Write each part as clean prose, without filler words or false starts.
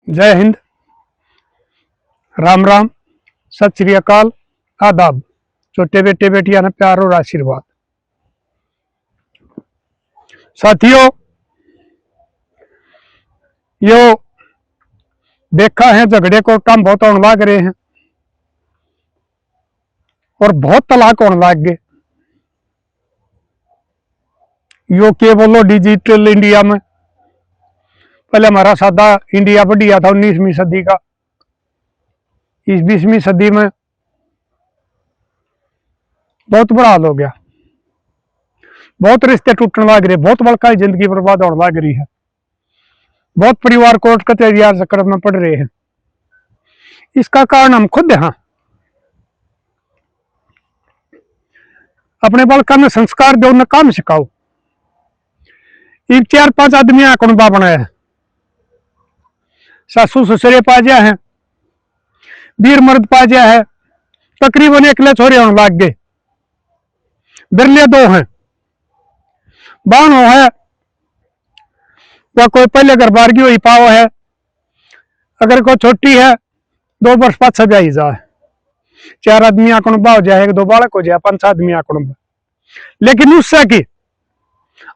जय हिंद, राम राम, सत श्री अकाल, आदाब। छोटे बेटे बेटियां ने प्यार और आशीर्वाद। साथियों, यो देखा है झगड़े को काम बहुत होने लग रहे हैं और बहुत तलाक होने लग गए। यो के बोलो डिजिटल इंडिया में, पहले हमारा सादा इंडिया बढ़िया था 19वीं सदी का। इस 20वीं सदी में बहुत बुरा हाल हो गया। बहुत रिश्ते टूटने लग रहे, बहुत बड़का जिंदगी बर्बाद होने लग रही है। बहुत परिवार कोर्ट कचहरी चक्कर में पड़ रहे हैं। इसका कारण हम खुद हैं। अपने बालका में संस्कार दो, न काम सिखाओ। एक 4-5 आदमी कुंबा बनाया है, सासू ससुरे पाजा है, वीर मर्द पाजा है, तकरीबन 1 छोरे होने लग गए। बिरले 2 हैं, बानो है, वह कोई पहले घर बारगी हुई पाओ है। अगर कोई छोटी है 2 वर्ष पाछा जाई जाए, 4 आदमी कुंबा हो जाए, 2 बालक हो जाए, 5 आदमी कुंबा। लेकिन उससे की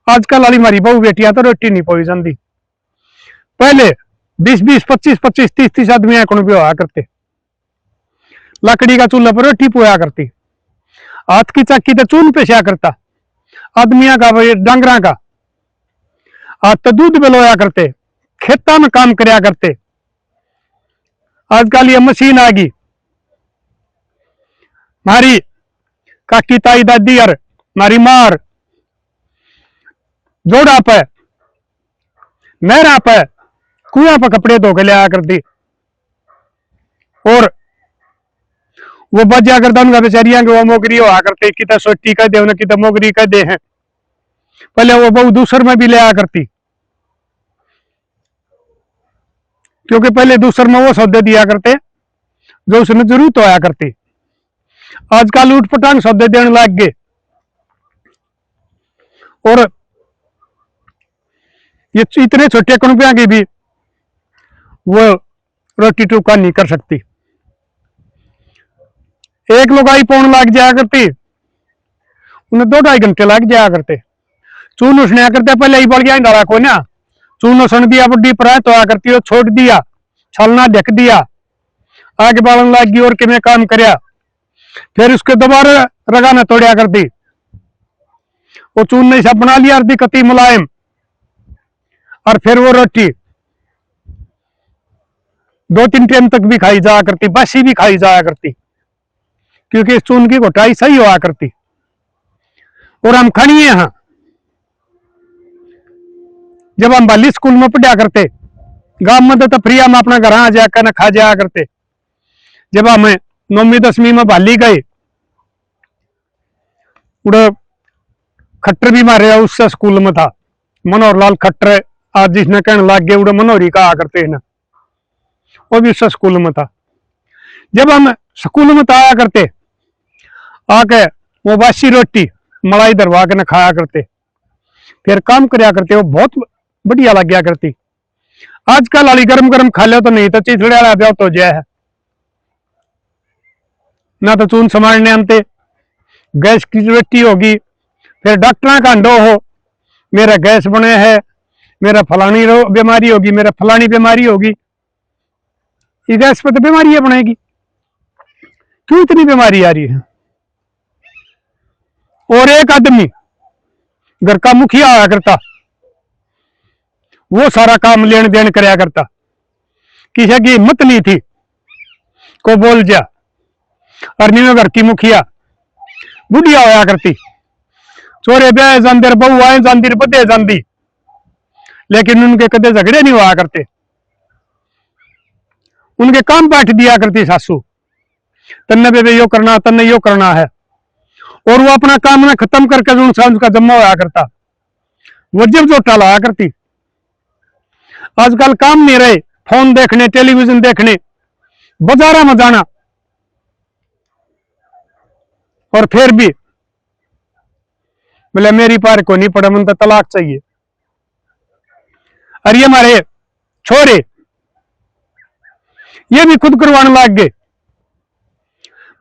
आजकल वाली हमारी बहू बेटियां तो रोटी नहीं पोई जाती। पहले 20-20, 25-25, 30-30 आदमी कुंबे हुआ करते। लकड़ी का चूल्हा पर रोटी पोया करती, हाथ की चक्की तो चून पेशा करता, आदमिया का डांगरा का हाथ तो दूध बेलोया करते, खेता में काम करया करते। आजकल ये मशीन आ गई। मारी काकी ताई दादी और मारी मार जोड़ा पे नहरा पे कुआं पर कपड़े धो के लिया करती और वो बजा करता उनका बेचारियां के वो मोगरी हुआ करते, कितना सोटी कह दे, उन्हें कितना मोगरी कह दे हैं। पहले वो बहु दूसर में भी ले आया करती, क्योंकि पहले दूसर में वो सौदे दिया करते जो उसमें जरूरत होया करती। आजकल ऊट पटांग सौदे देने लग गए और ये इतने छोटे कुंबिया की भी वो रोटी टूका नहीं कर सकती। एक लुगाई पौन लग जाया करती, उन्हें 2-2.5 घंटे लग जाया करते। चून उसने करते पहले ही बढ़ गया डाला को ना, चून उसन दिया बड्डी प्रायत होया करती, वो छोड़ दिया, छलना ढक दिया, आगे बढ़ने लग गई और किमें काम करया। फिर उसके दोबारा रगाना तोड़िया करती, वो चून ने सब बना लिया करती कति मुलायम, और फिर वो रोटी 2-3 टाइम तक भी खाई जाया करती, बासी भी खाई जाया करती, क्योंकि इस चून की घोटाई सही हुआ करती। और हम खड़िए हैं, जब हम बाली स्कूल में पढ़ा करते, गांव में तो फ्री हम अपना घर आ जाकर खा जाया करते। जब हम 9वीं 10वीं में बाली गए, उड़े खट्टर भी मारे उससे स्कूल में था, मनोहर लाल खट्टर, आज जिसने कहने लग गए उड़े मनोहरी कहा करते हैं ना, वो भी उससे स्कूल में था। जब हम स्कूल में आया करते, आके वो बासी रोटी मलाई दरवा के न खाया करते, फिर काम करया करते, वो बहुत बढ़िया लग गया करती। आजकल वाली गरम गरम खा लो तो नहीं तो चिथड़े वाला ब्याह तो जय है ना, तो चून समाजने आते गैस की रोटी होगी, फिर डॉक्टर का अंडो हो, मेरा गैस बने है, मेरा फलानी बीमारी होगी, मेरा फलानी बीमारी होगी। ये गैस पर तो बीमारियां बनेगी, क्यों इतनी बीमारी आ रही है। और एक आदमी घर का मुखिया आया करता, वो सारा काम लेन देन करया करता, किसी की हिम्मत नहीं थी को बोल जा। और नीवे घर की मुखिया बुढ़िया होया करती, चोरे ब्याह जांदर बहु आए जांदीर बदे जांदी, लेकिन उनके कदे झगड़े नहीं हुआ करते। उनके काम बैठ दिया करती सासू, तन्ने बेबे यो करना, तन्ने यो करना है, और वो अपना काम ना खत्म करके उनका जमा होया करता, वो जब जोटा लाया करती। आजकल काम नहीं रहे, फोन देखने, टेलीविजन देखने, बाजारा में जाना, और फिर भी बोले मेरी पार को नहीं पड़ा, मुझे तलाक चाहिए। और ये हमारे छोरे ये भी खुद करवाने लग गए।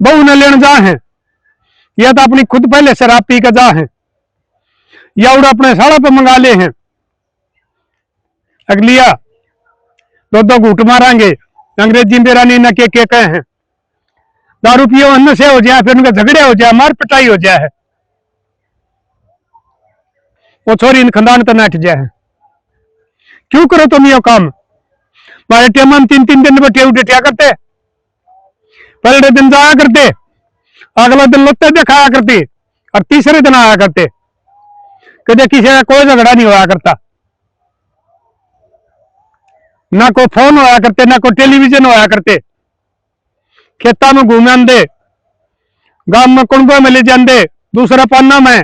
बहू ने लेने जा है, या तो अपनी खुद पहले शराब पी के जा है, या उड़ अपने साड़ा पे मंगा ले हैं। अगलिया दो दो घूट मारेंगे, अंग्रेजी में रानी न के कहे हैं, दारू पियो अन्न से हो जाए, फिर उनके झगड़े हो जाए, मार पिटाई हो जाए, वो छोरी इन खानदान तो नट जाए। क्यों करो तुम ये काम? हमारे टेम हम 3-3 दिन बैठे उठा करते, पहले दिन जाया करते, अगला दिन लुत्ते दिखाया करते, और तीसरे दिन आया करते। कदे किसी का कोई झगड़ा नहीं होया करता, ना कोई फोन होया करते, ना कोई टेलीविजन होया करते। खेता में घूमे आंदे, गांव में कुंबा में ले जाते, दूसरा पाना में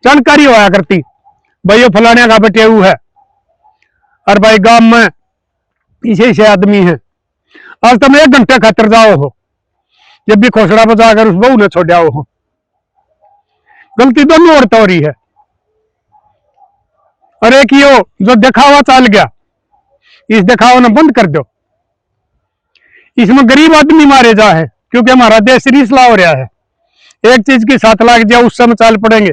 जानकारी होया करती, भाई ये फलाने का बटेऊ है, और भाई गांव में इसे से आदमी है। आज तुम 1 घंटे खातर जाओ हो, जब भी खोसड़ा बजाकर उस बहू ने छोड़ा हो। गलती दोनों औरत हो रही है। और एक ही हो जो दिखावा चल गया, इस दिखावा ने बंद कर दो। इसमें गरीब आदमी मारे जा है, क्योंकि हमारा देश रीसला हो रहा है। एक चीज की 7 लाख जाए, उस समय चाल पड़ेंगे।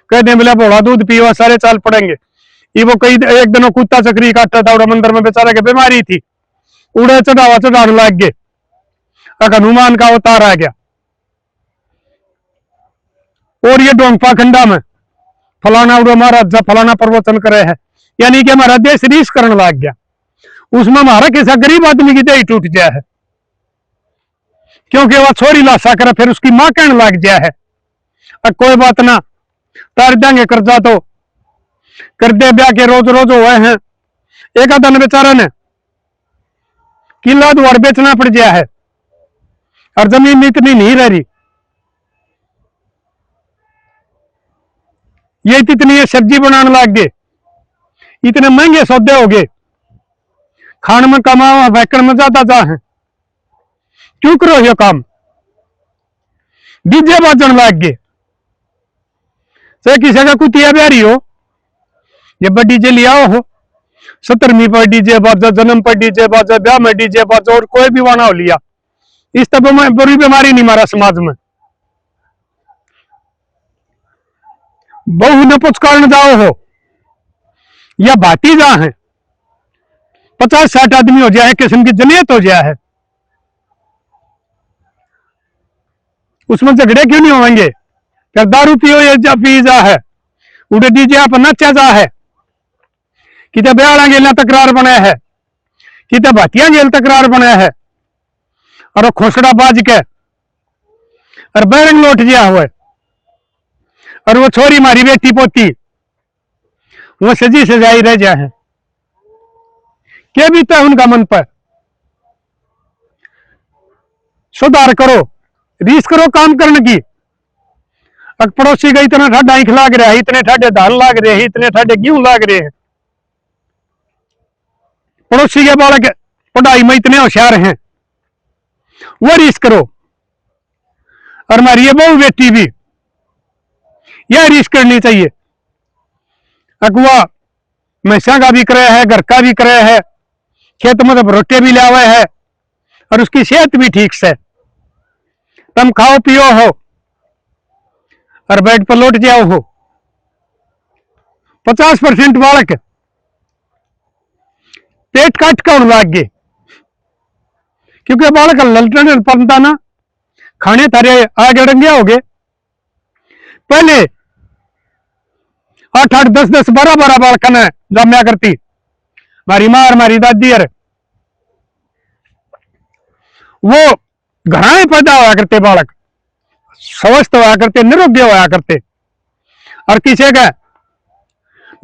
कह दे बोला भोला दूध पियो, सारे चाल पड़ेंगे। ये वो कई एक दिन कुत्ता चक्री काटता था, उड़ा मंदिर में बेचारा के बीमारी थी, उड़े चढ़ावा चढ़ाने लग गए, हनुमान का अवतार आ गया। और ये डोंगपा खंडा में फलाना उड़ो महाराज फलाना प्रवचन करे है, यानी कि हमारा देश रीस करने लग गया। उसमें हमारा किसा गरीब आदमी की दही टूट गया है, क्योंकि वह छोरी लाशा करे, फिर उसकी मां कहने लग गया है अब कोई बात ना, तार देंगे कर्जा तो कर दे, ब्याह के रोज रोज हुए हैं। एक आधा बेचारा ने किला द्वार बेचना पड़ गया है, और जमीन इतनी नहीं रह रही। ये इतनी है सब्जी बनाने लग गए, इतने महंगे सौदे हो गए, खान में कमावा वैकड़ में ज्यादा जा है। क्यों करो ये काम? डीजे बाजन लग गए, से किसी का कुतिया ब्यारी हो, ये पर डीजे लिया हो, 17वीं पर डीजे बाजा, जन्म पर डीजे बाजा, ब्याह में डीजे बाजा, और कोई भी वाना हो लिया। इस तरह में बुरी बीमारी नहीं मारा समाज में। बहु न पुचकारण जाओ हो, या भाती जा है, 50-60 आदमी हो जाए, किस्म की जनियत हो जाए है, उसमें झगड़े क्यों नहीं होंगे? क्या दारू पियो या जा पी जा है, उड़े डीजे आप नचा जा है, किते ब्याह गेल तकरार बने है, किते भातिया गेल तकरार बने है, और खोसड़ा बाज के और बैरंग लौट गया हुआ, और वो छोरी मारी बेटी पोती वो सजी सजाई रह जाए है। क्या बीता है उनका मन पर? सुधार करो, रीस करो काम करने की। अब पड़ोसी का इतना ठाडा ईख लाग रहा है, इतने ठाडे दाल लाग रहे हैं, इतने ठाडे गेहूं लाग रहे हैं। पड़ोसी के बालक पढ़ाई में इतने होशियार हैं, वो रीस करो। और हमारी ये बहु बेटी भी यह रीस करनी चाहिए। अगुआ मैसा का भी करे है, घर का भी करे है, खेत में तो रोटे भी लावे है, और उसकी सेहत भी ठीक से। तुम खाओ पियो हो और बेड पर लौट जाओ हो। 50% बालक पेट काट कर लाग गए, क्योंकि बालक ललटन पड़ता ना, खाने थारे आगे डंगे हो गए। पहले 8-8, 10-10, 12-12 बालक ने जमया करती मारी माँ और मारी दादी, और वो घराए पैदा होया करते, बालक स्वस्थ होया करते, निरोग्य होया करते, और किसी का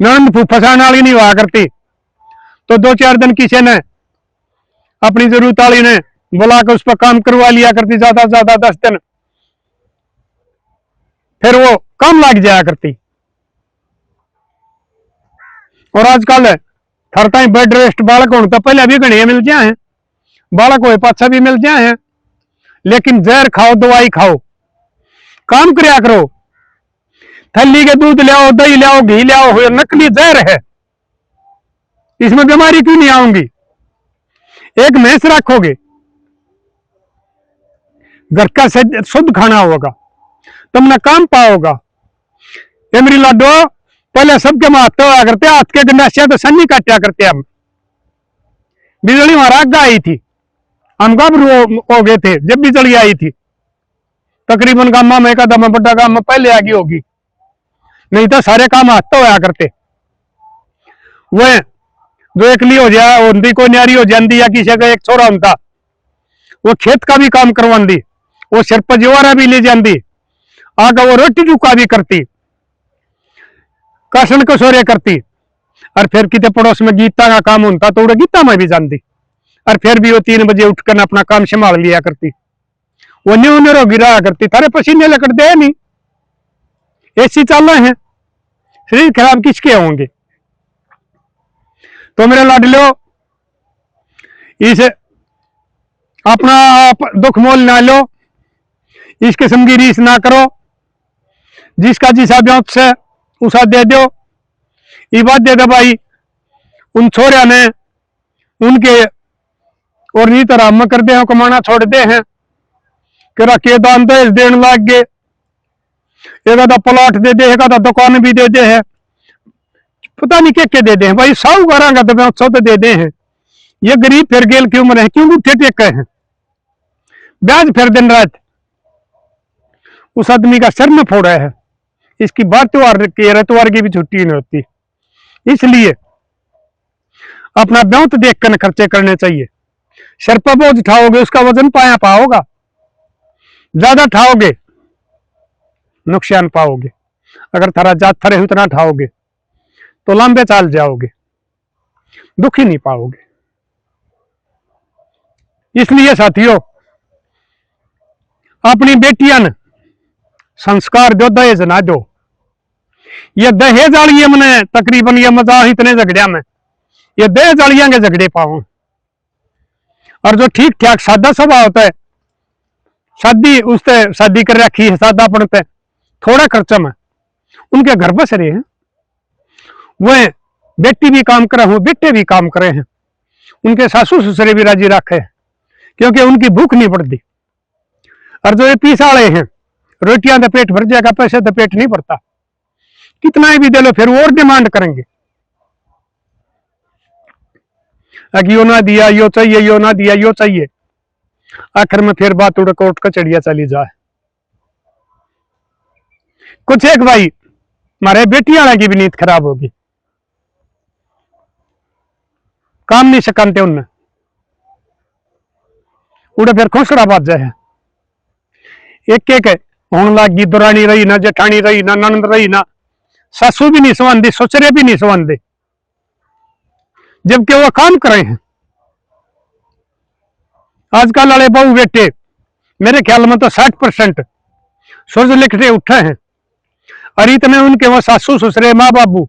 नंद फसाने वाली नहीं हुआ करती। तो 2-4 दिन किसी ने अपनी जरूरत वाली ने बुला के उस पर काम करवा लिया करती, ज्यादा से ज्यादा 10 दिन, फिर वो काम लग जाया करती। और आजकल थरता ही बेड रेस्ट बालक होने तो पहले भी घने मिल जाए हैं, बालक हो पाछा भी मिल जाए हैं, लेकिन जहर खाओ, दवाई खाओ, काम करया करो। थैली के दूध लाओ, दही लाओ, घी लाओ, नकली जहर है, इसमें बीमारी क्यों नहीं आऊंगी? एक भैंस रखोगे, घर का शुद्ध खाना होगा, तुमने काम पाओगा। ये मेरी लाडो पहले सबके महत्व हुआ करते, हाथ के गंडासिया तो सन्नी काटा करते हम। बिजली वहां राग आई थी, हम घबरू हो गए थे जब बिजली आई थी। तकरीबन गामा में एक आधा बड़ा काम में पहले आगे होगी, नहीं तो सारे काम हाथ तो होया करते। वह जो एकली हो जाए उनकी कोई न्यारी हो जाती, या किसी का एक छोरा होता, वो खेत का भी काम करवाती, वो सिर पर जवारा भी ले जाती, आगे वो रोटी चुका भी करती, कासन कसोरे करती। और फिर कितने पड़ोस में गीता का काम होता तो वो गीता में भी जाती, और फिर भी वो 3 बजे उठकर अपना काम संभाल लिया करती। वो न्यू रोगी रहा करती, थारे पसीने लकड़ दे नहीं, ऐसी चाल है, शरीर खराब किसके होंगे। तो मेरे लाडलो इस अपना आप दुख मोल ना लो, इस किस्म की रीस ना करो, जिसका जिसा ब्योत से उसा दे दो। ये बात दे दो भाई उन छोरिया ने उनके और नहीं तरह हम कर दे हैं, कमाना छोड़ दे हैं कि के दान दहेज देने लाग गए, एक आधा प्लॉट दे दे, एक आधा दुकान भी दे दे है, पता नहीं क्या दे दे हैं भाई। साहूकारा का तो दे दे हैं, ये गरीब फिर गेल की उम्र है, क्यों उठे टेक हैं ब्याज फिर दिन रात उस आदमी का सर में फोड़ा है। इसकी बार त्योहार की रतवार की भी छुट्टी नहीं होती, इसलिए अपना ब्योंत देखकर खर्चे करने चाहिए। सर पर बोझ उठाओगे उसका वजन पाया पाओगा, ज्यादा उठाओगे नुकसान पाओगे। अगर थारा जात थरे उतना उठाओगे तो लंबे चाल जाओगे, दुखी नहीं पाओगे। इसलिए साथियों अपनी बेटियां ने संस्कार दो, दहेज ना दो। ये दहेज वाली मैंने तकरीबन ये मजा इतने झगड़िया में, ये दहेज वालिया के झगड़े पाओ। और जो ठीक ठाक सादा स्वभाव होता है, शादी उससे शादी कर रखी है सादा पड़ते, थोड़ा खर्चा में उनके घर बस रहे हैं, वह बेटी भी काम करे हूं, बेटे भी काम करे हैं, उनके सासू ससुरे भी राजी रखे हैं, क्योंकि उनकी भूख नहीं पड़ती। और जो ये पीस वाले हैं, रोटियां तो पेट भर जाएगा, पैसे तो पेट नहीं भरता, कितना ही भी दे लो फिर वो और डिमांड करेंगे, यो ना दिया यो चाहिए, यो ना दिया यो चाहिए। आखिर में फिर बात उड़ कोर्ट कचड़िया चली जाए। कुछ एक भाई हमारे बेटी वाला की भी नींद खराब होगी, काम नहीं सकते उनने, उड़े फिर खोसड़ा बात जाए। एक एक होने लगी, दुरानी रही ना, जेठानी रही ना, ननद रही ना, सासू भी नहीं संवादी, ससुरे भी नहीं संवादे, जबकि वो काम करे हैं। आजकल वाले बहू बेटे मेरे ख्याल में तो 60% सूरज लिखते उठे हैं, और इतने उनके वो सासू ससुरे माँ बाबू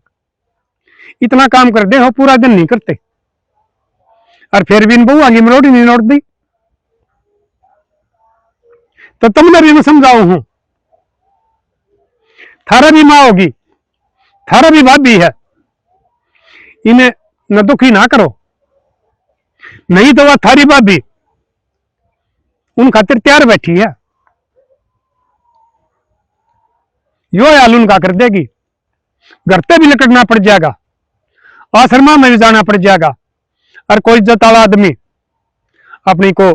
इतना काम कर दे, वो पूरा दिन नहीं करते, और फिर भी इन बहू आगे मरोड़ी नहीं लौट दी। तो तुमने भी मैं समझाऊ हूं, थारा भी माँ होगी, थारा भी भाभी है, इन्हें न दुखी ना करो, नहीं तो वह थारी भाभी उन खातिर तैयार बैठी है, यो हाल उनका कर देगी, घर पे भी लटकना पड़ जाएगा, आश्रमा में भी जाना पड़ जाएगा, और कोई इज्जत वाला आदमी अपनी को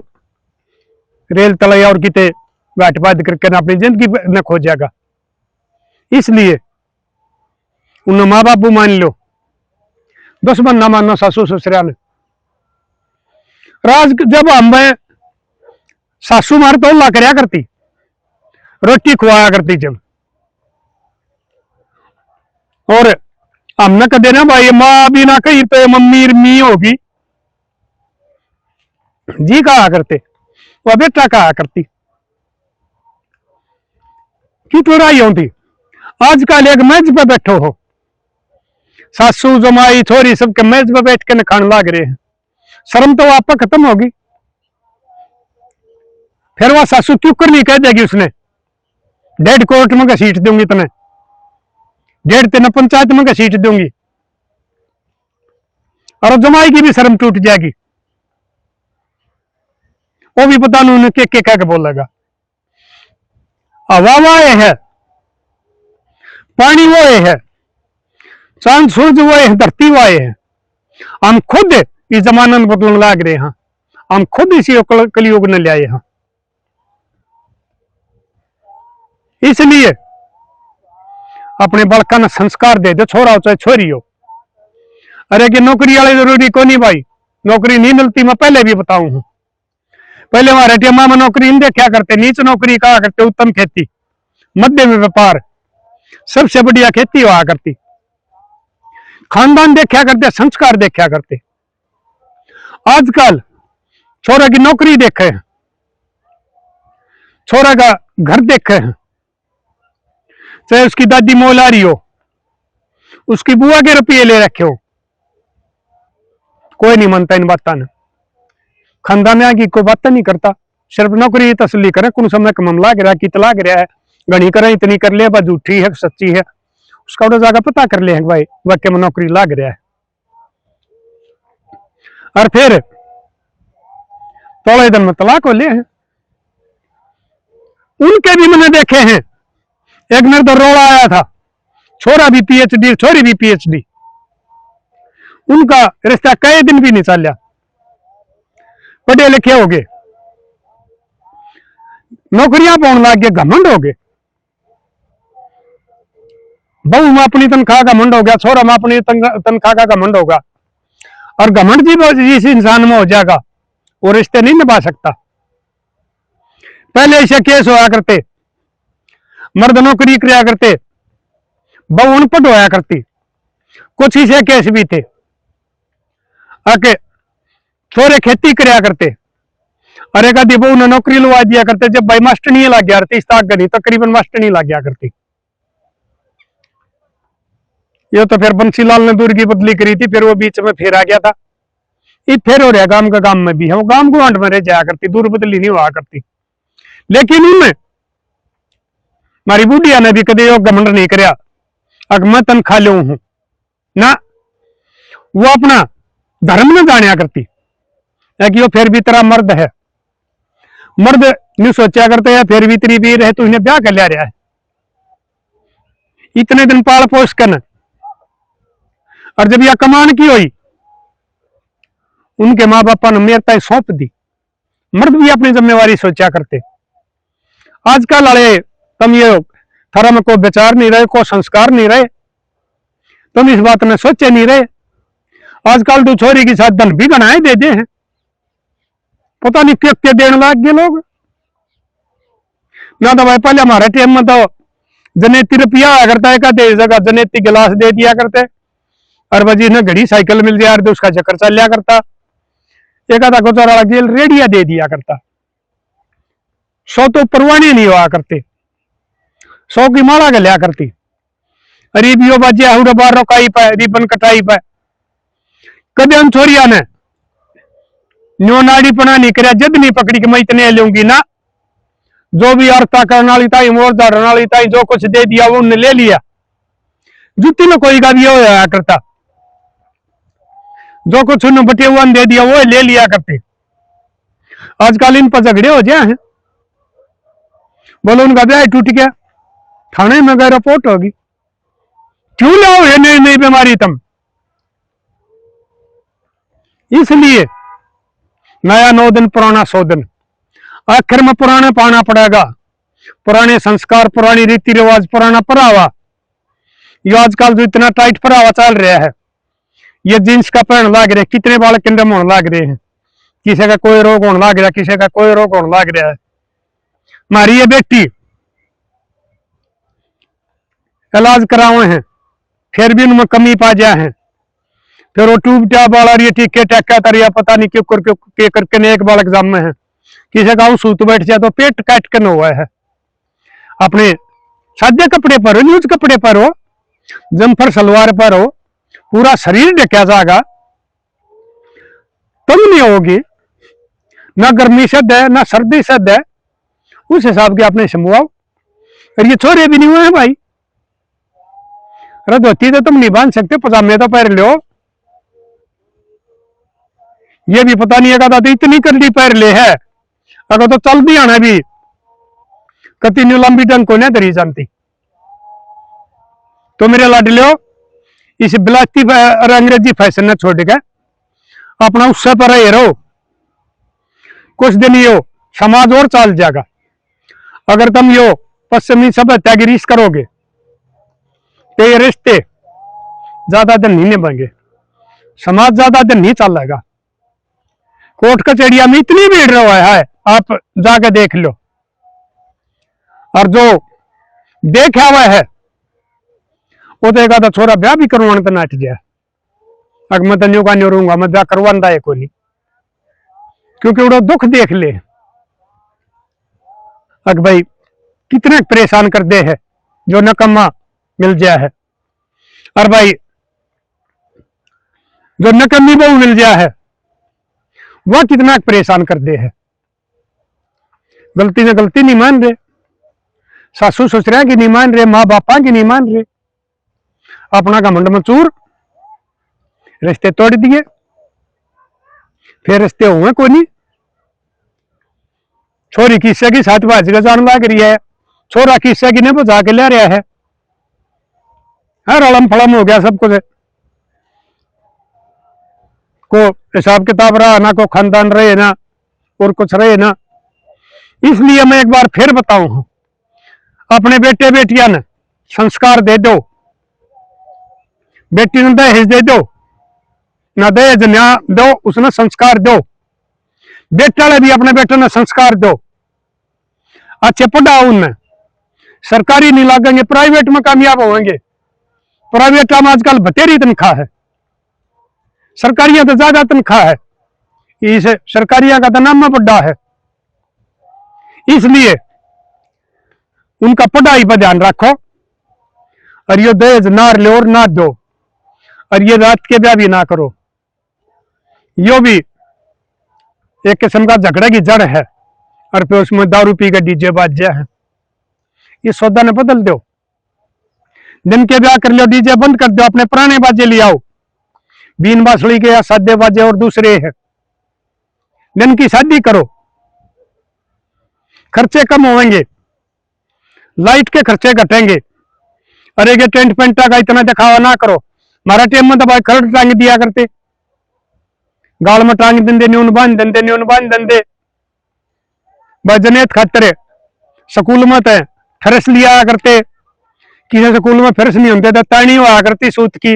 रेल तलैया और किते बैठ बात करके अपनी जिंदगी न खो जाएगा। इसलिए उन माँ बापू मान लो, दुश्मन ना मानो सासू ससुरा ने। राज जब हम सासू मार तो ला करया करती, रोटी खुआया करती जब, और हमने कदे ना भाई माँ भी ना कही तो मम्मी मी होगी जी कहा करते, वह बेटा कहा करती की लड़ाई होती। आजकल एक मेज पे बैठो हो, सासू जमाई छोरी सबके मेज पे बैठ के खाने लाग रहे हैं, शर्म तो आप खत्म होगी। फिर वह सासू क्यों कर नहीं कह देगी उसने 1.5 कोर्ट में सीट दूंगी तने, 1.5 पंचायत में सीट दूंगी, और जमाई की भी शर्म टूट जाएगी। वो भी पता नहीं उन्हें के कह के बोलेगा। हवा वो है, पानी वो है, चांद सूरज वो है, धरती वो है। हम खुद इस जमाने में बदलने लाग रहे हैं, हम खुद इसी कलयुग ने ले आए हैं। इसलिए अपने बड़का ने संस्कार दे दो, छोरा हो चाहे छोरी हो। अरे कि नौकरी वाले जरूरी को नहीं भाई, नौकरी नहीं मिलती, मैं पहले भी बताऊं हूं। पहले हमारे टेमा में नौकरी नहीं देखा करते, नीच नौकरी कहा करते, उत्तम खेती, मध्य में व्यापार, सबसे बढ़िया खेती हुआ करती। खानदान देखा करते, संस्कार देखा करते। आजकल छोरा की नौकरी देखे हैं, छोरा का घर देखे हैं, चाहे उसकी दादी मोलारी हो, उसकी बुआ के रुपये ले रखे हो, कोई नहीं मानता इन बातों ने। खानदान की कोई बात नहीं करता, सिर्फ नौकरी तसली करे, कौन समय का मामला गिरा कित लाग रहा है, घनी करे इतनी कर ले, झूठी है सच्ची है, उसका उड़ा जाकर पता कर ले भाई वाक्य में नौकरी लाग रहा है। और फिर थोड़े दिन में तलाक हो ले हैं। उनके भी मैंने देखे हैं, एक मेरे तो रोड़ा आया था, छोरा भी पीएचडी, छोरी भी पीएचडी, उनका रिश्ता कई दिन भी नहीं चलिया, पढ़े लिखे हो गए, नौकरियां पाने लग गए, घमंड हो गए। बहू में अपनी तनख्वाह का घमंड हो गया, छोरा में अपनी तनख्वाह का घमंड होगा, और घमंड जिस इंसान में हो जाएगा वो रिश्ते नहीं निभा सकता। पहले ऐसे केस होया करते, मर्द नौकरी किया करते, बहू अनपढ़ होया करती, कुछ ऐसे केस भी थे। आके छोरे खेती कराया करते, अरे का दी बहू ने नौकरी लगा दिया करते, जब भाई मास्टर नहीं लग गया करती, तकरीबन मास्टर नहीं लग गया करती। ये तो फिर बंसीलाल ने दूर की बदली करी थी, फिर वो बीच में फिर आ गया था। ये फिर हो रहा गांव का गांव में भी है, वो गांव गुआंढ में रह जाया करती, दूर बदली नहीं हुआ करती। लेकिन उनमें हमारी बुढ़िया ने भी कदे घमंड नहीं कराया, अगर मैं तनख्वाह लू हूं ना, वो अपना धर्म में जानिया करती है कि वो फिर भी तेरा मर्द है। मर्द नहीं सोचा करते हैं फिर भी तेरी वीर है, तो इन्हें ब्याह कर लिया रहा है, इतने दिन पाल पोस कर, और जब यह कमान की हुई उनके माँ बापा ने मेरे ताई सौंप दी। मर्द भी अपनी जिम्मेवारी सोचा करते। आजकल वाले तुम ये थारा में कोई विचार नहीं रहे, कोई संस्कार नहीं रहे, तुम इस बात में सोचे नहीं रहे। आजकल तो छोरी के साथ धन भी बनाए दे दे हैं, पता नहीं क्यों के देने लग गए लोग ना। तो भाई पहले हमारे टाइम में तो जनेती रुपया आया करता है, कहते जगह जनेती गिलास दे दिया करते, और बजी ने घड़ी साइकिल मिल जाए तो उसका चक्कर चल लिया करता। एक आधा गुजारा गेल रेडिया दे दिया करता। 100 तो परवाने नहीं हुआ करते, 100 की माला के लिया करती। अरीबियो बजिया हुड बार रोकाई पाए, रिबन कटाई पाए। कदे हम छोरिया ने न्यो नाड़ी पना नहीं कर, जद नहीं पकड़ी कि मैं इतने लूंगी ना, जो भी औरता करने वाली ताई, मोर दाड़ने वाली ताई, जो कुछ दे दिया वो उन्हें ले लिया। जुत्ती में कोई का भी होया करता, जो कुछ उन्हें बटे हुआ दे दिया वो ले लिया करते। आजकल इन पर झगड़े हो जाए हैं, बोलो उनका ब्याह टूट गया, थाने में गए रिपोर्ट होगी, क्यों लाओ ये नई नई बीमारी तुम। इसलिए नया 9 दिन पुराना 100 दिन, आखिर में पुराने पाना पड़ेगा। पुराने संस्कार, पुरानी रीति रिवाज, पुराना परावा। ये आजकल जो इतना टाइट परावा चल रहा है, ये जींस का पहन लाग रहे, कितने बाल किंडम होने लाग रहे हैं, किसी का कोई रोग होने लाग रहा है, किसी का कोई रोग होने लाग रहा है। हमारी ये बेटी इलाज करावे हैं, फिर भी उनमें कमी पा जाए हैं, फिर वो ट्यूब टैब वाला ये टीके टैका तरिया पता नहीं क्यों करके एक बार एग्जाम में है, किसी का सूत बैठ जाए तो पेट काट कर हुआ है। अपने सादे कपड़े पर हो, न्यूज कपड़े पर हो, जम्फर सलवार पर हो, पूरा शरीर ढका जाएगा, तुम नहीं होगी ना गर्मी सद है ना सर्दी सद है, उस हिसाब के आपने समझाओ। और ये छोरे भी नहीं हुए हैं भाई, अरे धोती तो तुम नहीं बांध सकते, पजामे तो पैर लो। ये भी पता नहीं है, तो इतनी करनी पैर ले है अगर तो चल भी आना भी कति न्यू लंबी टंग को नहीं धरी जानती। तो मेरे लाडलियो इस बिलाती और अंग्रेजी फैशन ने छोड़ के अपना उससे पर ही रहो। कुछ दिन यो समाज और चल जाएगा। अगर तुम यो पश्चिमी सभ्यता की रीस करोगे तो ये रिश्ते ज्यादा दिन नहीं निभाएंगे, समाज ज्यादा दिन नहीं चलेगा। कोर्ट कचहरिया में इतनी भीड़ रहा है, आप जाके देख लो। और जो देखा हुआ है वो तो एक छोरा ब्याह भी करवाने तो नाट गया। अगर मैं तन्यू का नहीं रहूंगा, मैं ब्याह करवाना है कोई नहीं, क्योंकि वो दुख देख ले। अगर भाई कितने परेशान कर दे है जो नकम्मा मिल जाए है, और भाई जो नकम्मी बहू मिल जाए है वह कितना परेशान कर दे है। गलती ने गलती नहीं मान रहे, सासू ससुरा की नहीं मान रहे, माँ बापा की नहीं मान रहे, अपना घमंड मचूर रिश्ते तोड़ दिए। फिर रिश्ते हुए कोई नहीं। छोरी किस्से की साथ बाजी का जान लग रही है, छोरा किस्से की ने बुझा के ले रहा है। हर अलम फलम हो गया सब कुछ, को हिसाब किताब रहा ना, को खानदान रहे ना, और कुछ रहे ना। इसलिए मैं एक बार फिर बताऊं, अपने बेटे बेटियां ने संस्कार दे दो। बेटी ने दहेज दे दो ना, दहेज ना दो, उसने संस्कार दो। बेटा ने भी अपने बेटे ने संस्कार दो, अच्छे पढ़ाओ उनने। सरकारी नहीं लागेंगे, प्राइवेट में कामयाब होंगे। प्राइवेट में आजकल बतेरी तनख्वाह है, सरकारिया तो ज्यादा तनख्वाह है। इस सरकारिया का तो नाम बड़ा है। इसलिए उनका पढ़ाई पर ध्यान रखो, और ये दहेज ना लो और ना दो, और ये रात के ब्याह भी ना करो। यो भी एक किस्म का झगड़े की जड़ है, और फिर उसमें दारू पी के डीजे बाजा है। ये सौदा ने बदल दो। दिन के ब्याह कर लो, डीजे बंद कर दो, अपने पुराने बाजे ले आओ, बीन बासुड़ी के या सादे बाजे और दूसरे हैं। दिन की शादी करो, खर्चे कम होंगे, लाइट के खर्चे घटेंगे। अरे ये टेंट पेंटा का इतना दिखावा ना करो। हमारा टाइम में तो भाई खरड़ टांग दिया करते, गाल में टांग देंगे, न्यून बांध देंगे, न्यून बांध देंगे। भाई जनेत खातर स्कूल में तो फरस लिया करते, किसी स्कूल में फरस नहीं होते तो तानी हुआ करती सूत की,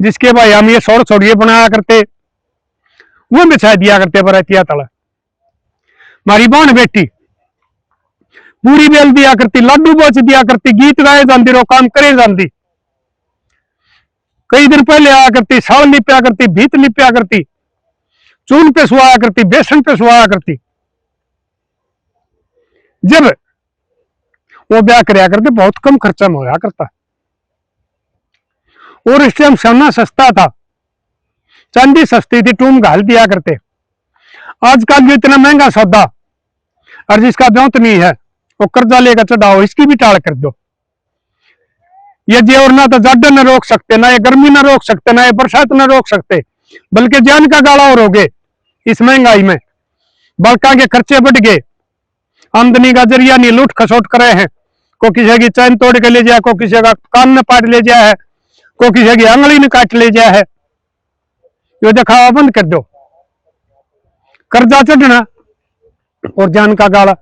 जिसके भाई हम ये सोड़ सोड़िए बनाया करते, वो बिछा दिया करते बरातिया तला। हमारी बहन बेटी पूरी बेल दिया करती, लाडू बोच दिया करती, गीत गाए जाती, रो काम करे जाती। कई दिन पहले आया करती, साल लिपया करती, भीत लिपया करती, चून पे सुहाया करती, बेसन पे सुहाया करती। जब वो ब्याह कराया करते बहुत कम खर्चा में होया करता, और इस टाइम सोना सस्ता था, चांदी सस्ती थी, टूम घाल दिया करते। आजकल जो इतना महंगा सौदा, और जिसका ब्योंत नहीं है वो कर्जा लेकर चढ़ाओ, इसकी भी टाल कर दो। ये जेवर ना तो जाडे न रोक सकते, ना ये गर्मी न रोक सकते, ना ये बरसात न रोक सकते, बल्कि जान का गाला और होगे इस महंगाई में। बल्कि के खर्चे बढ़ गए, आमदनी का जरिया नहीं, लूट खसोट करे हैं। को किसी की चैन तोड़ के ले जाए, को किसी का कान न पाट ले जाए है, को किसी की आंगली न काट ले जाए है। ये दिखावा बंद कर दो, कर्जा चढ़ना और जान का गाला।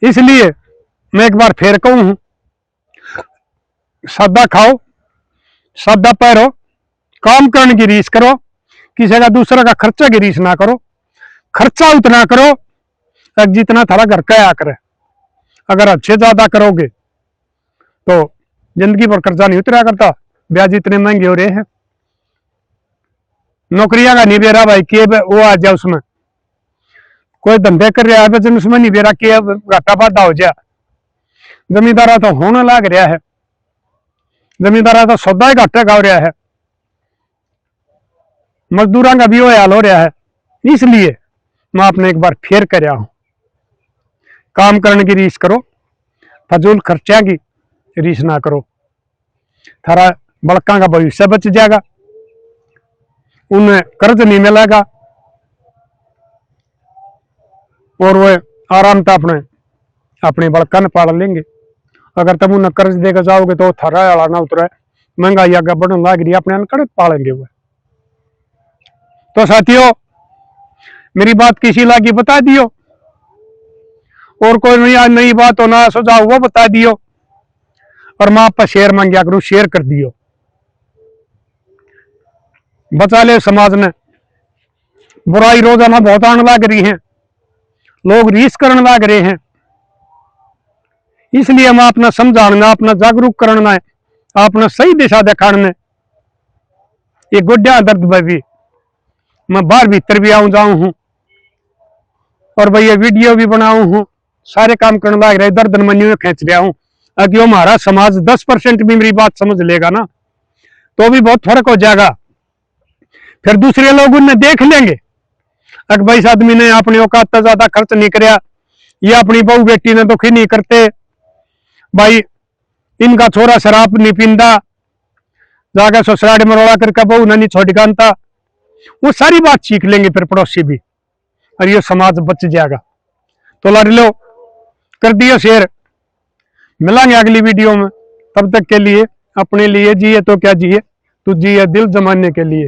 इसलिए मैं एक बार फिर कहूं, सादा खाओ, सादा पैरो, काम करने की रीस करो, किसी का दूसरा का खर्चा की रीस ना करो। खर्चा उतना करो जितना थारा घर का आया करे। अगर अच्छे ज्यादा करोगे तो जिंदगी पर कर्जा नहीं उतरा करता, ब्याज इतने महंगे हो रहे हैं। नौकरियां का नहीं बेरा भाई के वो आ जाए, उसमें कोई धंधे कर रहा है बचन, उसमें नहीं बेरा के घाटा बाटा हो जाए। जमींदारा तो होने लग रहा है, जमींदारा तो सौदा ही घाटे का हो रहा है, मजदूरों का भी वो हाल हो रहा है। इसलिए मैं आपने एक बार फिर कर रहा हूं, काम करने की रीस करो, फजूल खर्चा की रीस ना करो। थारा बड़का का भविष्य बच जाएगा, उन्हें कर्ज नहीं मिलेगा, और वो आराम से अपने अपनी बड़कन पाल लेंगे। अगर तुम उन्हें कर्ज देकर जाओगे तो थारा वाला ना उतरे, महंगाई आगे बढ़ने लग रही, अपने अनकड़त पालेंगे वो। तो साथियों, मेरी बात किसी लागी बता दियो, और कोई नई बात हो ना सुझाव वो बता दियो, और मैं आप शेयर मांगिया करूं, शेयर कर दियो। बचा ले समाज ने, बुराई रोजाना बहुत आने लग रही है, लोग रीस करने लग रहे हैं, इसलिए हम अपना समझाना, अपना जागरूक करना है, अपना सही दिशा दिखाने। ये गुड्डा दर्द में भी मैं बाहर भीतर भी आऊं जाऊं हूं, और भाई ये वीडियो भी बनाऊं हूं, सारे काम करने लग रहे, दर्द मनु खींच रहा हूं। अगर हमारा समाज 10% भी मेरी बात समझ लेगा ना, तो भी बहुत फर्क हो जाएगा। फिर दूसरे लोग उन्हें देख लेंगे, अगर भाई इस आदमी ने अपनी औकात से ज्यादा खर्च नहीं कराया, ये अपनी बहू बेटी ने दुखी नहीं करते, भाई इनका छोरा शराब नहीं पींदा, जाकर ससुराल में रोड़ा करके बहू नहीं छोड़ गानता, वो सारी बात सीख लेंगे फिर पड़ोसी भी, और ये समाज बच जाएगा। तो लड़ लो, कर दियो शेयर, मिलेंगे अगली वीडियो में। तब तक के लिए अपने लिए जिए तो क्या जिए, तू जिए दिल जमाने के लिए।